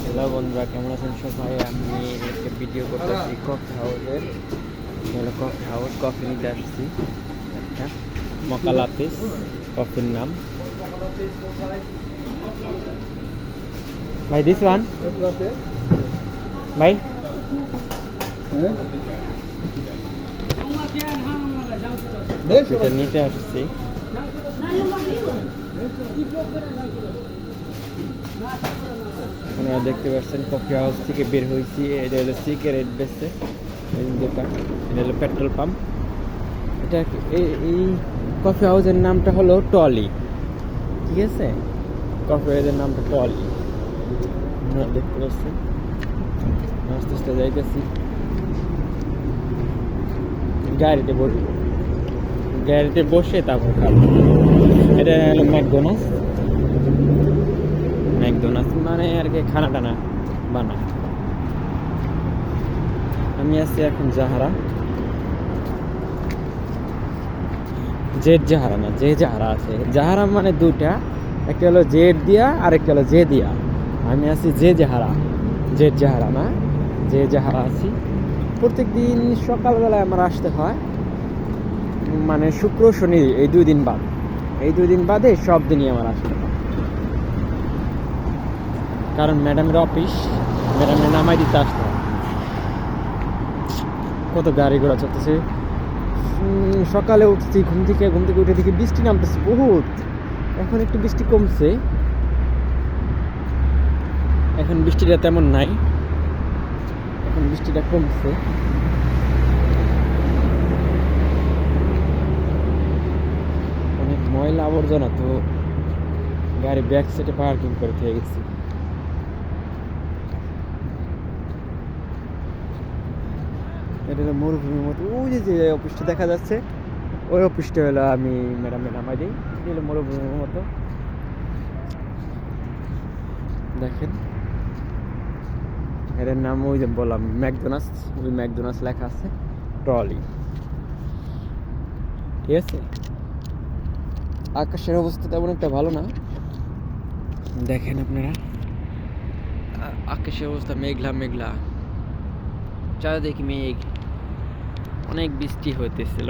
Hello বন্ধুরা, কেমন আছেন সবাই? আমি একটা ভিডিও করতেছি কফি হাউসের। কফি হাউস, কফি নিতে আসছি একটা মকা লাতিস কফির নাম। ভাই দিস ওয়ান ভাই, এটা নিতে আসছি। আপনারা দেখতে পাচ্ছেন কফি হাউস থেকে বের হয়েছি। এটা হলো সিগারেট বেচছে দোকান, এটা হলো পেট্রোল পাম্প। এটা এই কফি হাউসের নামটা হলো টলি, ঠিক আছে? কফি হাউসের নামটা টলি। আপনারা দেখতে পাচ্ছেন আস্তে আস্তে যাইতেছি। গাড়িতে বসে তারপর খাবো। এটা হলো ম্যাকডোনাল্ডস মানে আর কি খানা টানা বানায়। আমি আছি এখন জাহারা, জাহারা না, জাহারা আছে। জাহারা মানে দুটা, একটা হলো জেড দিয়া আর একটা হলো জে দিয়া। আমি আছি জাহারা না, জাহারা আছি। প্রত্যেক দিন সকালবেলায় আমার আসতে হয়, মানে শুক্র শনি এই দুই দিন বাদে সব দিনই আমার আসতে হয়। কারণ ম্যাডামের অফিস, ম্যাডামের নামাই দিতে আসতে হয়। কত গাড়ি ঘোড়া চলতেছে। সকালে উঠছি, ঘুম থেকে উঠে দেখি বৃষ্টি নামতেছে বহুত। এখন একটু বৃষ্টি কমছে, এখন বৃষ্টিটা তেমন নাই, এখন বৃষ্টিটা কমছে। অনেক ময়লা আবর্জনা, তো গাড়ি ব্যাক সাইডে পার্কিং করে থেকে গেছি। এটা হলো মরুভূমির মতো। ওই যে অফিসটা দেখা যাচ্ছে, ওই অফিসটা হলো আমি ম্যাডামের নামাই দিই। এটা হলো মরুভূমির মতো, দেখেন। এটার নাম ওই যে বললাম ম্যাকডোনাল্ডস, ওই ম্যাকডোনাল্ডস লেখা আছে ট্রলি, ঠিক আছে? আকাশের অবস্থা তেমন একটা ভালো না, দেখেন আপনারা। আকাশের অবস্থা মেঘলা, চারিদিকে মেঘ, অনেক বৃষ্টি হইতেছিল,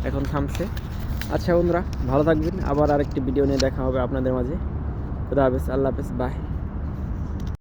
এখন থামছে। আচ্ছা বন্ধুরা, ভালো থাকবেন। আবার আরেকটি ভিডিও নিয়ে দেখা হবে আপনাদের মাঝে। খুদা হাফেজ, আল্লাহ হাফেজ, বাই।